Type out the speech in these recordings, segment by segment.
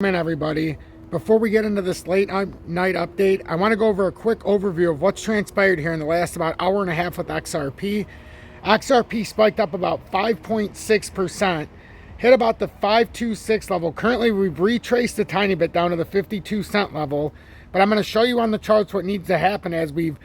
Everybody, before we get into this late night update, I want to go over a quick overview of what's transpired here in the last about hour and a half with XRP. XRP spiked up about 5.6%, hit about the 526 level. Currently, we've retraced a tiny bit down to the 52-cent level, but I'm going to show you on the charts what needs to happen as we've,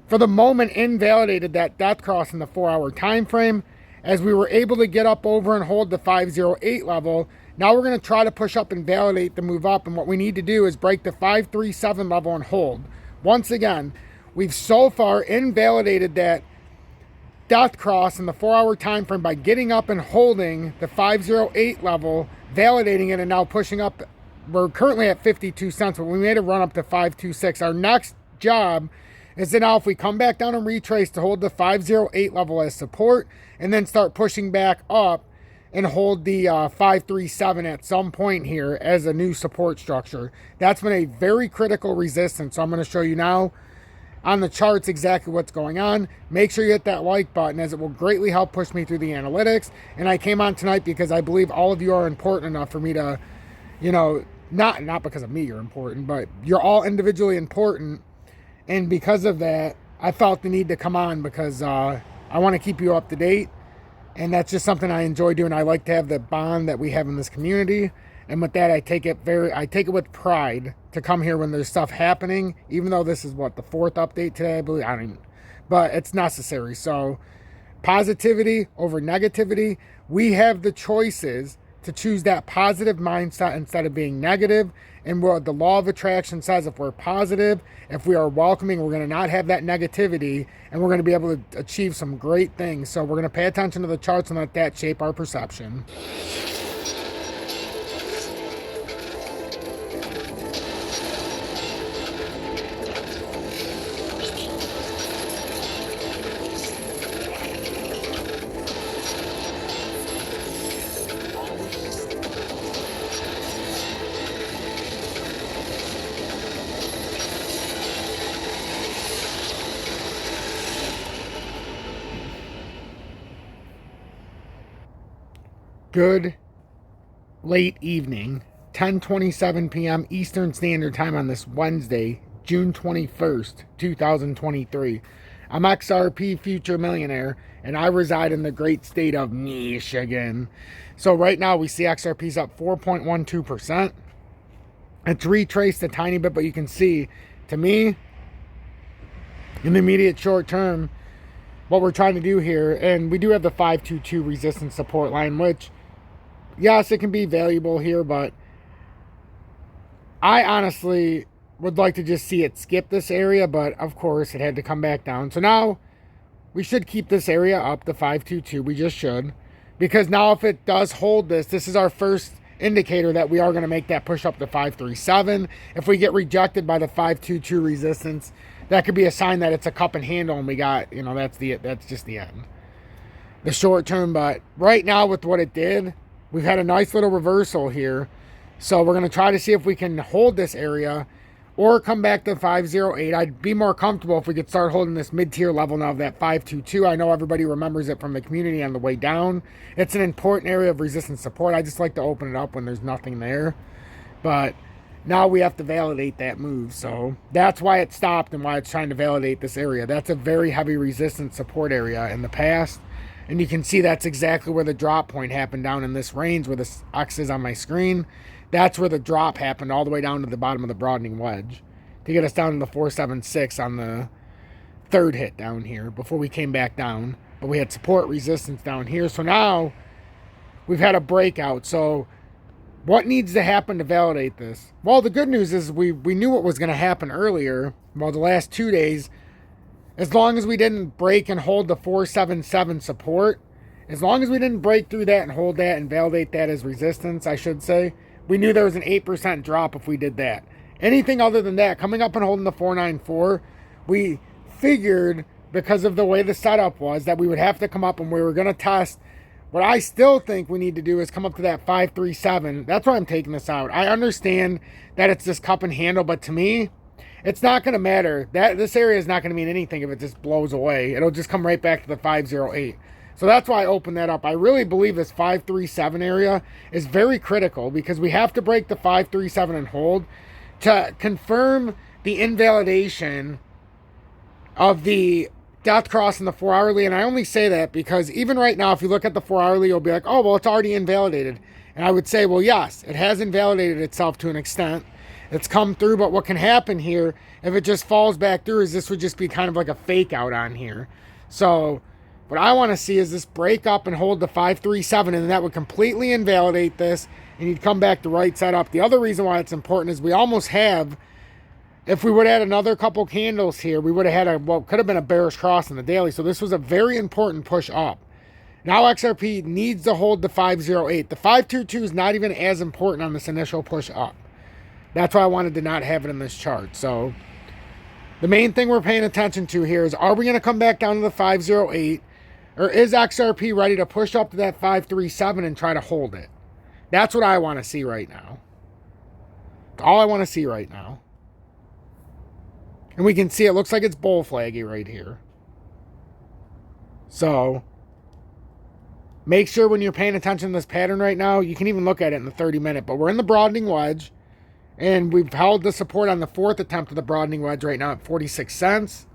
for the moment, invalidated that death cross in the 4-hour time frame. As we were able to get up over and hold the 508 level, now we're going to try to push up and validate the move up, and what we need to do is break the 537 level and hold. Once again, we've so far invalidated that death cross in the 4-hour time frame by getting up and holding the 508 level, validating it, and now pushing up. We're currently at 52 cents, but we made a run up to 526. Our next job is that now if we come back down and retrace to hold the 508 level as support and then start pushing back up and hold the 537 at some point here as a new support structure. That's been a very critical resistance. So I'm going to show you now on the charts exactly what's going on. Make sure you hit that like button, as it will greatly help push me through the analytics. And I came on tonight because I believe all of you are important enough for me to, not because of me you're important, but you're all individually important. And because of that, I felt the need to come on because I want to keep you up to date. And that's just something I enjoy doing. I like to have the bond that we have in this community. And with that, I take it with pride to come here when there's stuff happening, even though this is the 4th update today, I believe. But it's necessary. So positivity over negativity. We have the choices to choose that positive mindset instead of being negative. And what the law of attraction says, if we're positive, if we are welcoming, we're going to not have that negativity, and we're going to be able to achieve some great things. So we're going to pay attention to the charts and let that shape our perception. Good late evening, 10:27 p.m. Eastern Standard Time on this Wednesday, June 21st, 2023. I'm XRP Future Millionaire, and I reside in the great state of Michigan. So right now we see XRP's up 4.12%. It's retraced a tiny bit, but you can see, to me, in the immediate short term, what we're trying to do here, and we do have the 522 resistance support line, which, yes, it can be valuable here, but I honestly would like to just see it skip this area, but of course it had to come back down. So now we should keep this area up, the 522. We just should, because now if it does hold this is our first indicator that we are going to make that push up to 537. If we get rejected by the 522 resistance, that could be a sign that it's a cup and handle, and we got, that's just the end. The short term, but right now with what it did, we've had a nice little reversal here. So we're going to try to see if we can hold this area or come back to 508. I'd be more comfortable if we could start holding this mid-tier level now of that 522. I know everybody remembers it from the community on the way down. It's an important area of resistance support. I just like to open it up when there's nothing there. But now we have to validate that move. So that's why it stopped and why it's trying to validate this area. That's a very heavy resistance support area in the past. And you can see that's exactly where the drop point happened down in this range where this X is on my screen. That's where the drop happened all the way down to the bottom of the broadening wedge to get us down to the 476 on the third hit down here before we came back down. But we had support resistance down here. So now we've had a breakout. So what needs to happen to validate this? Well, the good news is we knew what was going to happen earlier. Well, the last 2 days, as long as we didn't break and hold the 477 support, as long as we didn't break through that and hold that and validate that as resistance, I should say, we knew there was an 8% drop if we did that. Anything other than that, coming up and holding the 494, we figured, because of the way the setup was, that we would have to come up and we were going to test. What I still think we need to do is come up to that 537. That's why I'm taking this out. I understand that it's this cup and handle, but to me, it's not going to matter. This area is not going to mean anything if it just blows away. It'll just come right back to the 508. So that's why I opened that up. I really believe this 537 area is very critical because we have to break the 537 and hold to confirm the invalidation of the death cross in the 4-hourly. And I only say that because even right now, if you look at the 4-hourly, you'll be like, oh, well, it's already invalidated. And I would say, well, yes, it has invalidated itself to an extent. It's come through, but what can happen here, if it just falls back through, is this would just be kind of like a fake out on here. So what I want to see is this break up and hold the 537, and that would completely invalidate this, and you'd come back the right side up. The other reason why it's important is we almost have, if we would have had another couple candles here, we would have had what could have been a bearish cross in the daily. So this was a very important push up. Now XRP needs to hold the 508. The 522 is not even as important on this initial push up. That's why I wanted to not have it in this chart. So the main thing we're paying attention to here is, are we going to come back down to the 508? Or is XRP ready to push up to that 537 and try to hold it? That's what I want to see right now. All I want to see right now. And we can see it looks like it's bull flaggy right here. So make sure when you're paying attention to this pattern right now, you can even look at it in the 30-minute. But we're in the broadening wedge. And we've held the support on the fourth attempt of the broadening wedge right now at 46 cents.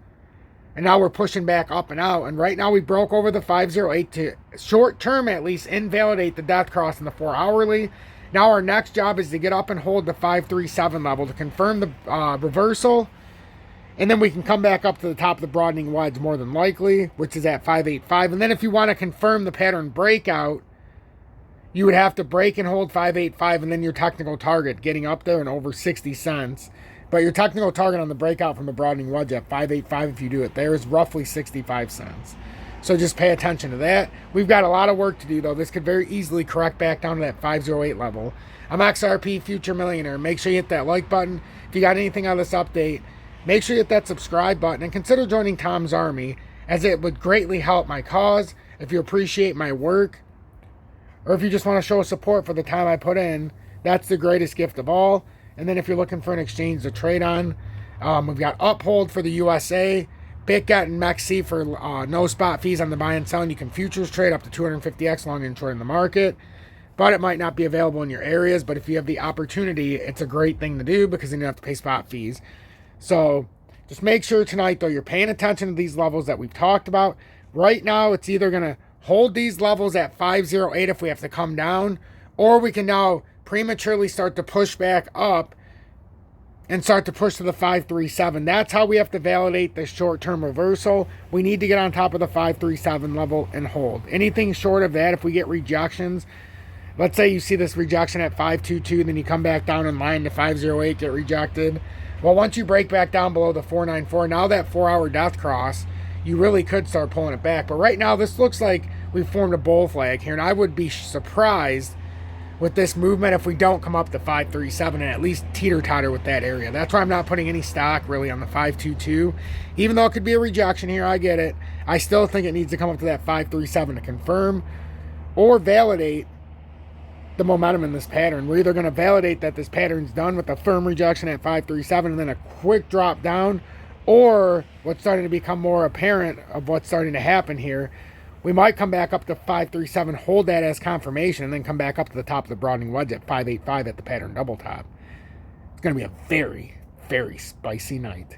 And now we're pushing back up and out. And right now we broke over the 508 to, short term at least, invalidate the death cross in the 4-hourly. Now our next job is to get up and hold the 537 level to confirm the reversal. And then we can come back up to the top of the broadening wedge more than likely, which is at 585. And then if you want to confirm the pattern breakout, you would have to break and hold 585 and then your technical target getting up there and over 60 cents. But your technical target on the breakout from the broadening wedge at 585, if you do it there, is roughly 65 cents. So just pay attention to that. We've got a lot of work to do, though. This could very easily correct back down to that 508 level. I'm XRP Future Millionaire. Make sure you hit that like button. If you got anything on this update, make sure you hit that subscribe button and consider joining Tom's Army, as it would greatly help my cause if you appreciate my work. Or if you just want to show support for the time I put in, that's the greatest gift of all. And then if you're looking for an exchange to trade on, we've got UPHOLD for the USA, BITGET and MEXC for no spot fees on the buy and selling. You can futures trade up to 250x long and short in the market, but it might not be available in your areas. But if you have the opportunity, it's a great thing to do because then you don't have to pay spot fees. So just make sure tonight, though, you're paying attention to these levels that we've talked about. Right now, it's either going to hold these levels at 508 if we have to come down, or we can now prematurely start to push back up and start to push to the 537. That's how we have to validate this short-term reversal. We need to get on top of the 537 level and hold. Anything short of that, if we get rejections, let's say you see this rejection at 522, then you come back down in line to 508, get rejected. Well, once you break back down below the 494, now that 4-hour death cross, you really could start pulling it back. But right now, this looks like we've formed a bull flag here, and I would be surprised with this movement if we don't come up to 537 and at least teeter-totter with that area. That's why I'm not putting any stock really on the 522. Even though it could be a rejection here, I get it. I still think it needs to come up to that 537 to confirm or validate the momentum in this pattern. We're either going to validate that this pattern's done with a firm rejection at 537 and then a quick drop down, or what's starting to become more apparent of what's starting to happen here, we might come back up to 537, hold that as confirmation, and then come back up to the top of the broadening wedge at 585 at the pattern double top. It's going to be a very, very spicy night.